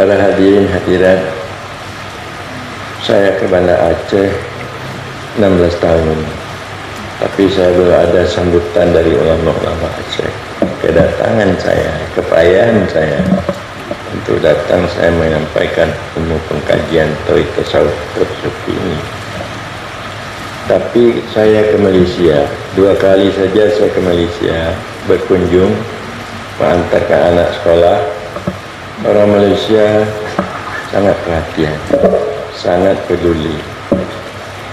Para hadirin hadirat, saya ke Banda Aceh 16 tahun, tapi saya belum ada sambutan dari ulama-ulama Aceh. Kedatangan saya, kepayahan saya untuk datang saya menyampaikan ilmu pengkajian Tauhid Tasawuf Sufi ini. Tapi saya ke Malaysia, 2 kali saja saya ke Malaysia berkunjung, mengantarkan anak sekolah. Orang Malaysia sangat perhatian, sangat peduli,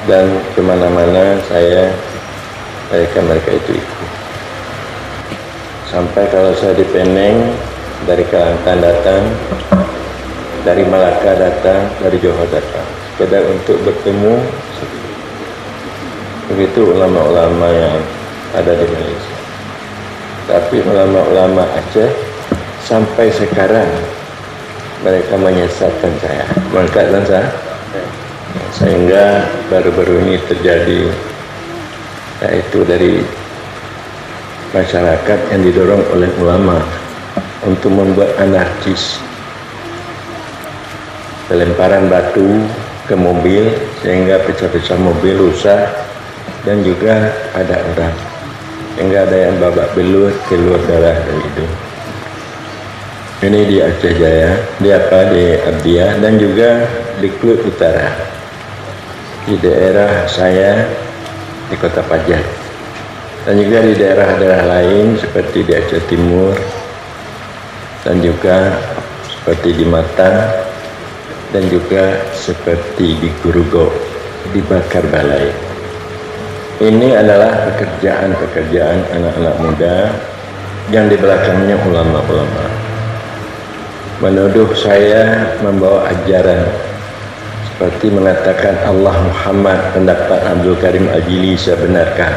dan kemana-mana saya mereka itu ikut. Sampai kalau saya di Penang, dari Kelantan datang, dari Malaka datang, dari Johor datang, sekedar untuk bertemu. Begitu ulama-ulama yang ada di Malaysia. Tapi ulama-ulama Aceh sampai sekarang mereka menyesatkan saya, mengangkatkan saya, sehingga baru-baru ini terjadi, yaitu dari masyarakat yang didorong oleh ulama untuk membuat anarkis, pelemparan batu ke mobil sehingga pecah-pecah mobil rusak, dan juga ada orang sehingga ada yang babak belur, keluar darah dari hidung. Ini di Aceh Jaya, di Abdiah, dan juga di Klut Utara, di daerah saya di Kota Pajar, dan juga di daerah-daerah lain seperti di Aceh Timur, dan juga seperti di Matang, dan juga seperti di Gurugo, di Bakar Balai. Ini adalah pekerjaan-pekerjaan anak-anak muda yang di belakangnya ulama-ulama menuduh saya membawa ajaran seperti mengatakan Allah Muhammad, pendapat Abdul Karim Al-Jili saya benarkan,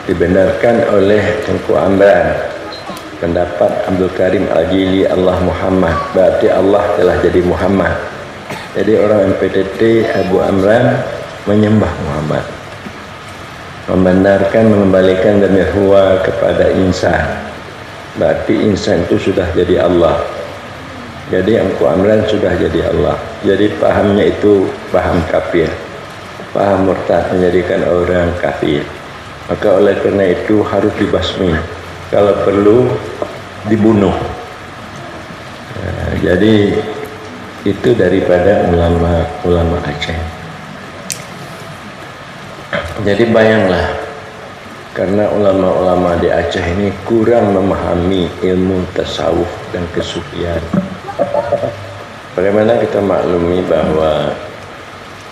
dibenarkan oleh Tengku Amran, pendapat Abdul Karim Al-Jili Allah Muhammad, berarti Allah telah jadi Muhammad. Jadi orang MPTT Abu Amran menyembah Muhammad, membenarkan mengembalikan dhamir huwa kepada insan, berarti insan itu sudah jadi Allah. Jadi Engku Amran sudah jadi Allah. Jadi pahamnya itu paham kafir, paham murtad, menjadikan orang kafir. Maka oleh karena itu harus dibasmi, kalau perlu dibunuh. Jadi itu daripada ulama Aceh. Jadi bayanglah, karena ulama-ulama di Aceh ini kurang memahami ilmu tasawuf dan kesufian. Bagaimana kita maklumi bahwa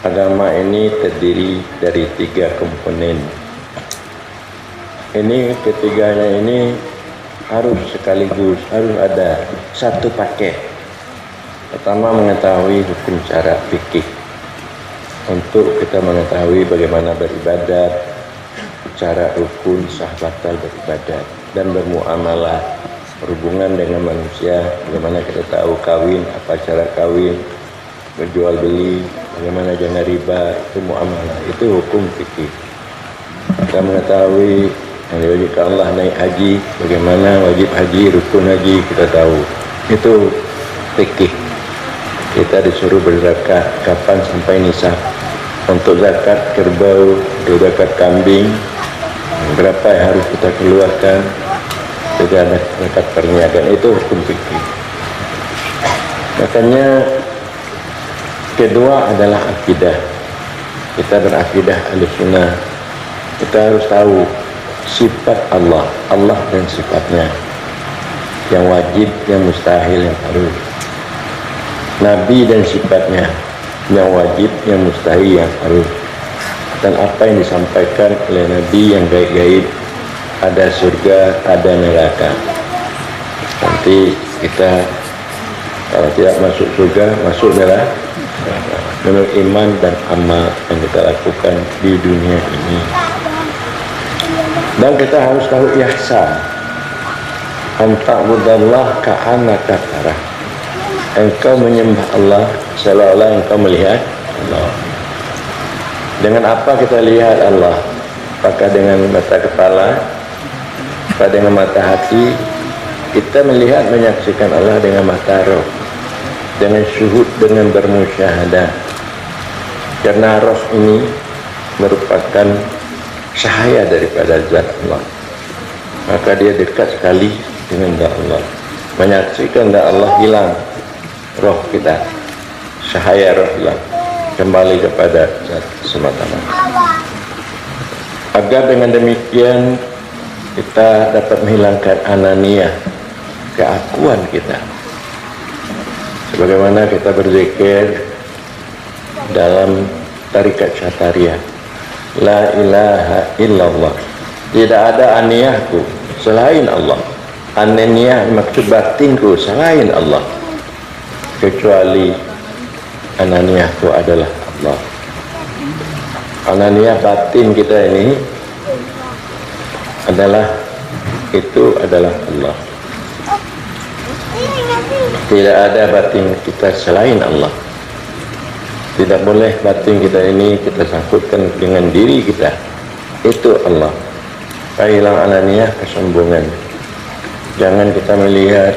agama ini terdiri dari 3 komponen. Ini ketiganya ini harus sekaligus, harus ada satu paket. Pertama, mengetahui hukum cara fikih, untuk kita mengetahui bagaimana beribadat, cara rukun sah batal beribadat dan bermuamalah, berhubungan dengan manusia, bagaimana kita tahu kawin, apa cara kawin, berjual beli, bagaimana jangan riba, itu muamalah, itu hukum fikih. Kita mengetahui yang diwajibkan Allah naik haji, bagaimana wajib haji, rukun haji, kita tahu, itu fikih. Kita disuruh berzakat, kapan sampai nisab, untuk zakat kerbau, untuk zakat kambing, berapa yang harus kita keluarkan, juga ada zakat perniagaan, itu hukum fikih. Makanya kedua adalah akidah. Kita berakidah Ahlussunnah, kita harus tahu sifat Allah dan sifatnya, yang wajib, yang mustahil, yang harus. Nabi dan sifatnya, yang wajib, yang mustahil, yang harus. Dan apa yang disampaikan oleh Nabi yang gaib-gaib, ada surga, ada neraka. Nanti kita kalau tidak masuk surga, masuk neraka. Menurut iman dan amal yang kita lakukan di dunia ini. Dan kita harus tahu ihsan. Anta'budallah ka'annaka tarah. Engkau menyembah Allah seolah-olah engkau melihat Allah. Dengan apa kita lihat Allah? Apakah dengan mata kepala? Apakah dengan mata hati? Kita melihat, menyaksikan Allah dengan mata roh. dengan syuhud, dengan bermusyahadah. Karena roh ini merupakan cahaya daripada zat Allah, maka dia dekat sekali dengan zat Allah. Menyaksikan zat Allah, hilang roh kita, cahaya roh hilang, kembali kepada zat semata-mata. Agar dengan demikian kita dapat menghilangkan ananiyah, keakuan kita. Sebagaimana kita berzikir dalam tarikat Syatariyah, la ilaha illallah, tidak ada aniyahku selain Allah. Ananiyah maksud batinku selain Allah, kecuali ananiyahku adalah Allah. Ananiyah batin kita ini adalah Allah. Tidak ada batin kita selain Allah. Tidak boleh batin kita ini kita sangkutkan dengan diri kita. Itu Allah. Hilang ananiyah, kesombongan. Jangan kita melihat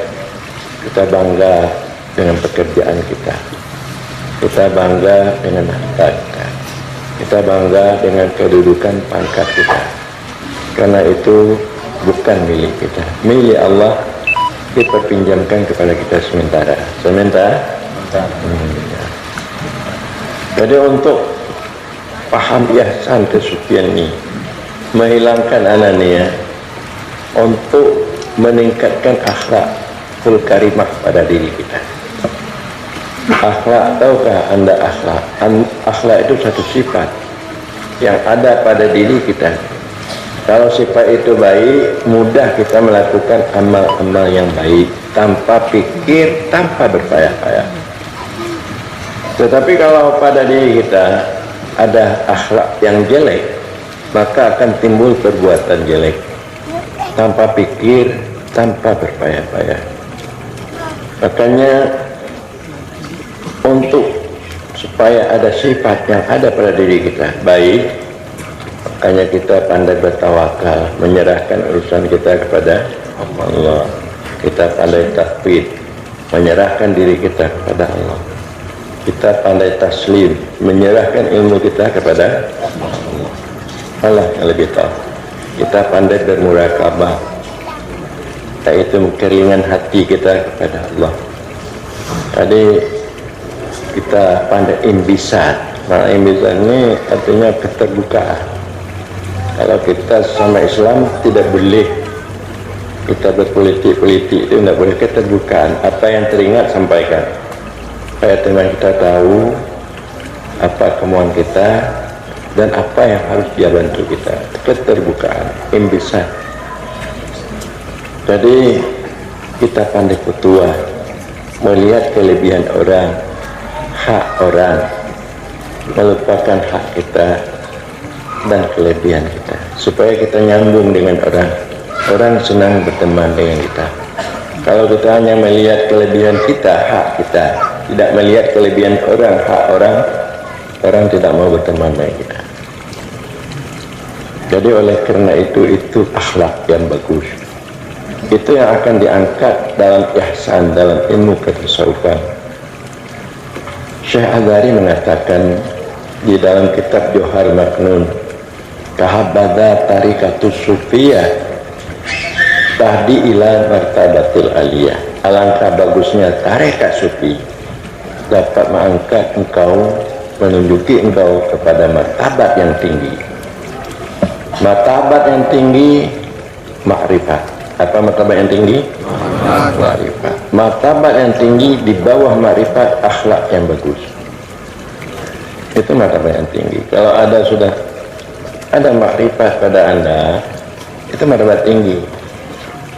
kita bangga dengan pekerjaan kita. Kita bangga dengan harta kita. Kita bangga dengan kedudukan pangkat kita. Karena itu bukan milik kita. Milik Allah diperpinjamkan kepada kita sementara. Jadi untuk paham ihsan kesucian ini, menghilangkan ananiyah, untuk meningkatkan akhlakul karimah pada diri kita. Akhlak, tahukah anda akhlak? Akhlak itu satu sifat yang ada pada diri kita. Kalau sifat itu baik, mudah kita melakukan amal-amal yang baik tanpa pikir, tanpa berpayah-payah. Tetapi kalau pada diri kita ada akhlak yang jelek, maka akan timbul perbuatan jelek tanpa pikir, tanpa berpayah-payah. Makanya untuk supaya ada sifat yang ada pada diri kita baik, makanya kita pandai bertawakal, menyerahkan urusan kita kepada Allah. Kita pandai tafwid, menyerahkan diri kita kepada Allah. Kita pandai taslim, menyerahkan ilmu kita kepada Allah. Allah yang lebih tahu. Kita pandai bermurakabah, yaitu keringan hati kita kepada Allah. Tadi kita pandai imbisat. Nah, imbisat ini artinya keterbukaan. Kalau kita sama Islam tidak boleh kita berpolitik-politik, itu tidak boleh, keterbukaan. Apa yang teringat sampaikan, supaya teman kita tahu apa kemauan kita dan apa yang harus dia bantu kita. Keterbukaan, imbisat. Jadi kita pandai petua, melihat kelebihan orang, hak orang, melupakan hak kita dan kelebihan kita, supaya kita nyambung dengan orang. Orang senang berteman dengan kita. Kalau kita hanya melihat kelebihan kita, hak kita, tidak melihat kelebihan orang, hak orang, orang tidak mau berteman dengan kita. Jadi oleh karena itu akhlak yang bagus. Itu yang akan diangkat dalam ihsan, dalam ilmu ketasawufan. Syekh Azhari mengatakan di dalam kitab Johar Maknun, kahabada tarikatus sufiyah tahdi ila martabatil aliyah. Alangkah bagusnya tarekat sufi dapat mengangkat engkau, menunjuki engkau kepada martabat yang tinggi. Martabat yang tinggi makrifat. Apa martabat yang tinggi? Makrifat. Martabat yang tinggi di bawah makrifat, akhlak yang bagus. Itu martabat yang tinggi. Kalau ada sudah ada makrifat pada anda, itu martabat tinggi.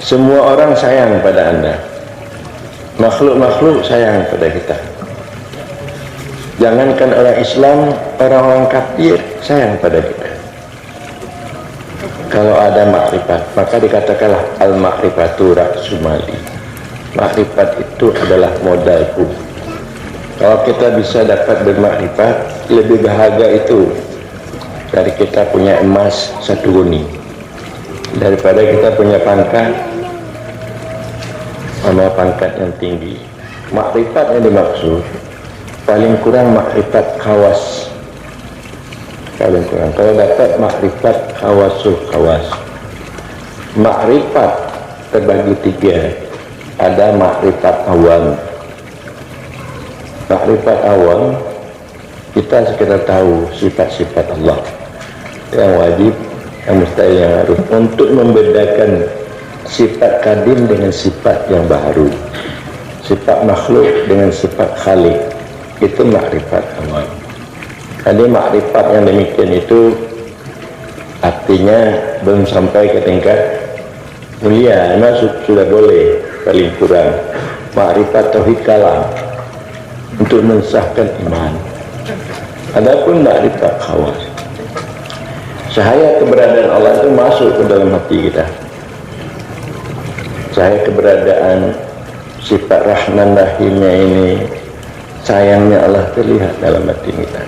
Semua orang sayang pada anda, makhluk-makhluk sayang pada kita. Jangankan orang Islam, orang-orang kafir sayang pada kita. Kalau ada makrifat, maka dikatakanlah al-makrifatu ra'sul mali. Makrifat itu adalah modalku. Kalau kita bisa dapat bermakrifat, lebih bahagia itu dari kita punya emas 1 uni, daripada kita punya pangkat sama pangkat yang tinggi. Makrifat yang dimaksud paling kurang makrifat khawas, paling kurang. Kalau dapat makrifat khawasul khawas. Makrifat terbagi tiga. Ada makrifat awam. Makrifat awam kita sekedar tahu sifat-sifat Allah yang wajib, yang mustahil, yang harus, untuk membedakan sifat kadim dengan sifat yang baru, sifat makhluk dengan sifat khalik. Itu makrifat awam. Jadi makrifat yang demikian itu artinya belum sampai ke tingkat mulia, masuk sudah boleh paling kurang makrifat tauhid kalam untuk mensahkan iman. Adapun makrifat khawas, cahaya keberadaan Allah itu masuk ke dalam hati kita. Cahaya keberadaan sifat Rahman Rahimnya ini, sayangnya Allah terlihat dalam hati kita.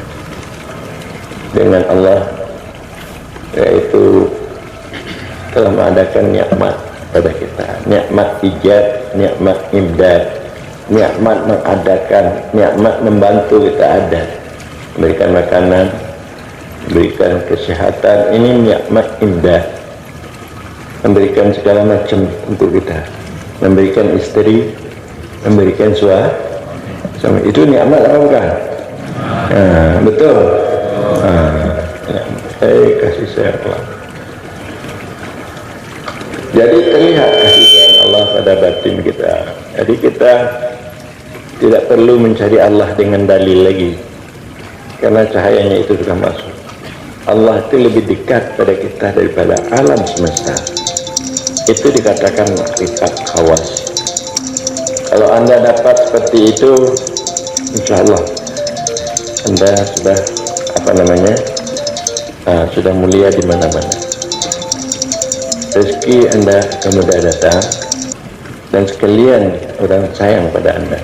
Dengan Allah, yaitu telah mengadakan nikmat pada kita, nikmat ijad, nikmat imdad, nikmat mengadakan, nikmat membantu kita ada, memberikan makanan, memberikan kesehatan. Ini nikmat imdad, memberikan segala macam untuk kita, memberikan istri, memberikan suami. Itu nikmat apa bukan? Betul. Kasih sayang Allah. Jadi terlihat kasih sayang Allah pada batin kita. Jadi kita tidak perlu mencari Allah dengan dalil lagi, karena cahayanya itu sudah masuk. Allah itu lebih dekat pada kita daripada alam semesta. Itu dikatakan makrifat khawas. Kalau Anda dapat seperti itu, insya Allah Anda sudah sudah mulia di mana-mana. Rezeki Anda kemudian datang, dan sekalian orang sayang pada Anda.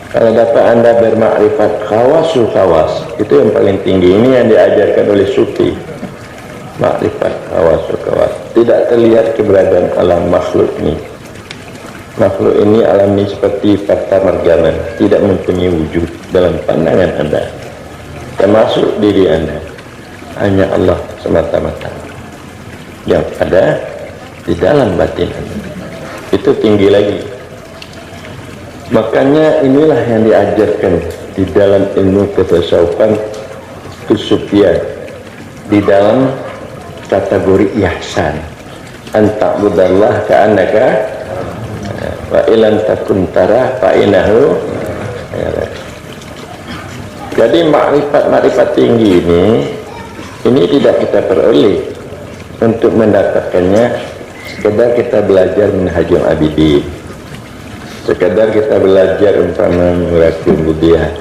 Kalau dapat Anda bermakrifat khawasul khawas, itu yang paling tinggi. Ini yang diajarkan oleh Sufi. Makrifat khawasul khawas, tidak terlihat keberadaan alam makhluk ini. Makhluk ini, alam ini seperti fata morgana, tidak mempunyai wujud dalam pandangan Anda, termasuk diri Anda. Hanya Allah semata-mata yang ada di dalam batin Anda. Itu tinggi lagi. Makanya inilah yang diajarkan di dalam ilmu ketasawufan, kesufian, di dalam kategori ihsan. Anta'budallah ka'annaka wa ilan takun tara fa'inahu. Jadi makrifat tinggi ini tidak kita peroleh. Untuk mendapatkannya sekedar kita belajar Minhajul Abidin, sekedar kita belajar umpama Muratul Budiah,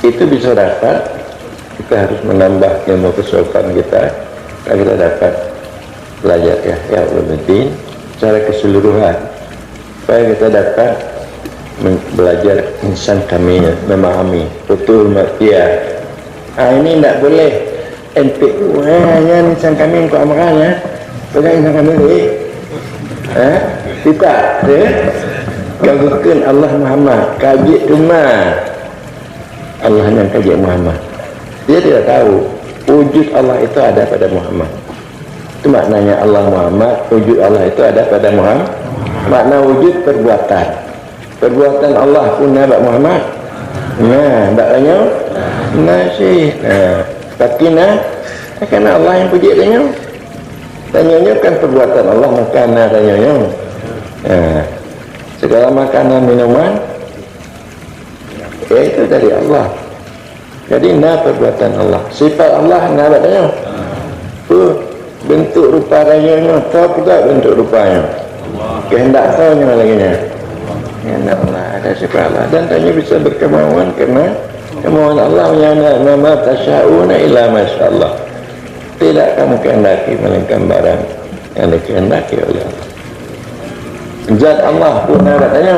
itu bisa dapat. Kita harus menambah ilmu kesopan kita. Kita dapat belajar ya Ulumuddin secara keseluruhan, supaya kita dapat belajar insan kamil, memahami betul makia. Ini tidak boleh NPU hanya insan kami kau amaran ya, bukan insan kami ni, tidak, ganggukan Allah Muhammad, kaji cuma Allah yang kaji Muhammad. Dia tidak tahu wujud Allah itu ada pada Muhammad. Itu maknanya Allah Muhammad, wujud Allah itu ada pada Muhammad. Makna wujud perbuatan Allah pun ada Muhammad. Nah, tak tanya, nasi. Tapi karena Allah yang puji tanya kan perbuatan Allah, makanan tanya. Segala makanan minuman itu dari Allah. Jadi perbuatan Allah, sifat Allah tanya. Bentuk rupa tanya, tahu juga bentuk rupanya. Kehendak tahunya lagi nya. Kehendak Allah ada sifat Allah, dan tanya bisa berkemauan karena kemauan Allah yang nama tasyauna illa masyaallah. Tidak kamu kehendaki melainkan barang yang dikehendaki oleh Allah. Zat Allah pun katanya.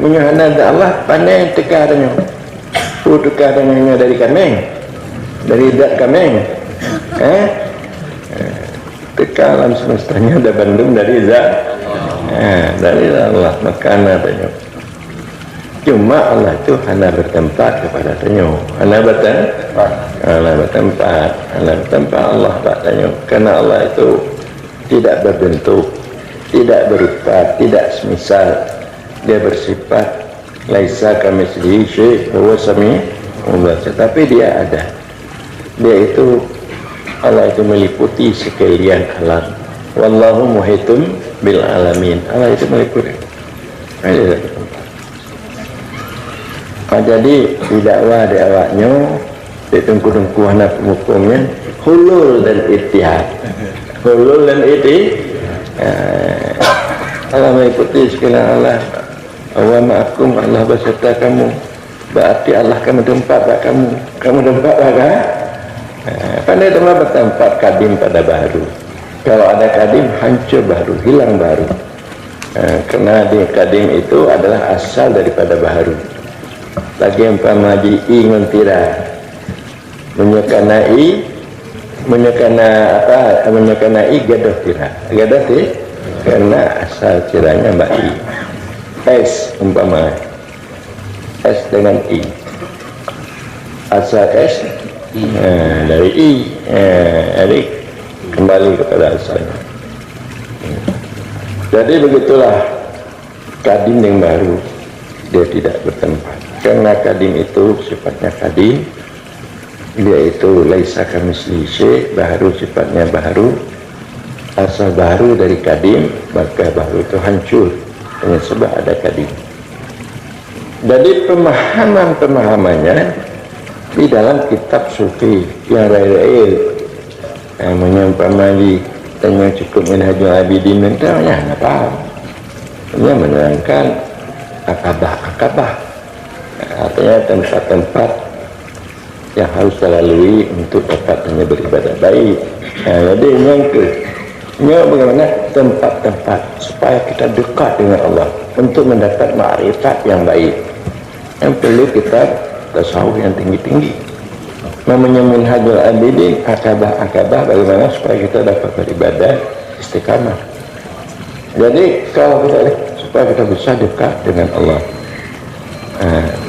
Menyuhana zat Allah pandai teka katanya. Teka katanya dari kambing, dari zat kambing. Teka alam semestanya ada bandung dari zat Dari Allah makana tanya. Cuma Allah itu hanya bertempat kepada tanya. Hanya bertempat Allah Pak tanya. Karena Allah itu tidak berbentuk, tidak berupa, tidak semisal. Dia bersifat laisa kamitslihi syai' wa huwa sami'ul basir. Tapi dia ada. Dia itu Allah itu meliputi sekalian alam. Wallahu muhitun bil alamin. Allah itu meliputi. Jadi di awaknya di tengku-tengku anak hukumnya hulul dan ittihad. Hulul dan Allah meliputi sekalian Allah. Wa ma'akum, Allah beserta kamu. Berarti Allah kamu tempat tak kamu tempat tak? Pandai tempat bertempat kadim pada baru. Kalau ada kadim hancur baru, hilang baru. Karena di kadim itu adalah asal daripada baru. Lagi umpama di mentira menyekanai gadah tira. Gadah tira karena asal tiranya mbak i. S umpama S dengan I, asal S dari I, jadi kembali kepada asalnya. Jadi begitulah kadim yang baru, dia tidak bertempat. Karena kadim itu sifatnya kadim, dia itu laisa kamitslihi syai', baru sifatnya baru, asal baru dari kadim, maka baru itu hancur. Dengan sebab ada kadim. Jadi pemahamannya di dalam kitab sufi yang lain-lain yang menyampaikan di tanya cukup Minhajul Abidin mentanya nggak paham. Dia menerangkan akabah, artinya tempat-tempat yang harus dilalui untuk dapat beribadah baik. Jadi bagaimana tempat-tempat supaya kita dekat dengan Allah untuk mendapat ma'rifat yang baik. Yang perlu kita tasawuf yang tinggi-tinggi. Namanya Minhajul Abidin, akabah bagaimana supaya kita dapat beribadah istiqamah. Jadi kalau kita supaya kita bisa dekat dengan Allah,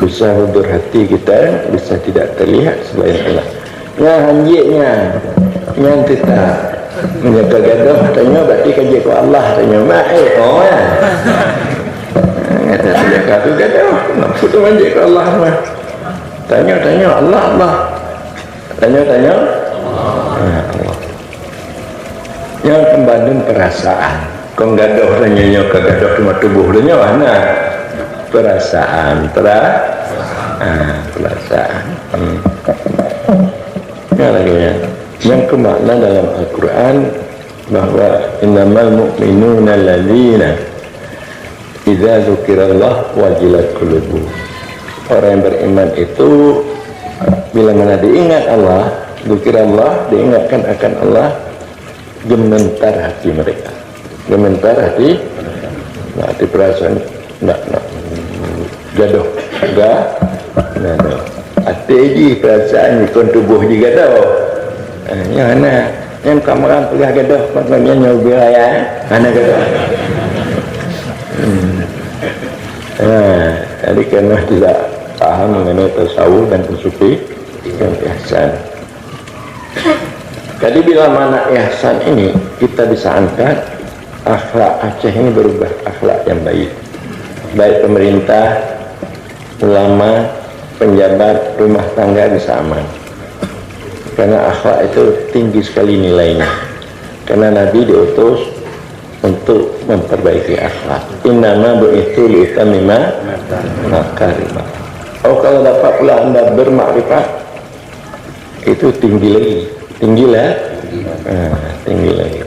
bisa hudur hati kita, bisa tidak terlihat selain Allah. Yang kita menjaga gaduh tanya berarti kaji ku Allah tanya kata dia kata gaduh nampu tu menjaga ku Allah mah tanya Allah tanya Allah yang kembali perasaan kau gaduh tanya ke gaduh cuma tubuh tanya mana perasaan lagi ya. Yang kemakna dalam Al-Quran bahwa innamal mu'minuna alladzina idza dzukirallah wajilat qulubuhum. Orang yang beriman itu bila mana diingat Allah, dzukirallah, diingatkan akan Allah, gemetar hati mereka. Gemetar hati, hati perasaan enggak gaduh, hati ji perasaan ikon tubuh juga gaduh. Yang kamaran pelah gaduh maknanya nyobil ya mana gaduh jadi karena tidak paham mengenai tasawuf dan sufi yang ihsan. Jadi bila mana ihsan ini kita bisa angkat akhlak Aceh ini berubah akhlak yang baik pemerintah, ulama, penjabat, rumah tangga bisa aman. Karena akhlak itu tinggi sekali nilainya. Karena Nabi diutus untuk memperbaiki akhlak. Innama bu'itsu liutammima makarimah. Kalau dapat pula anda bermakrifat, itu tinggi lagi. Tinggi lagi.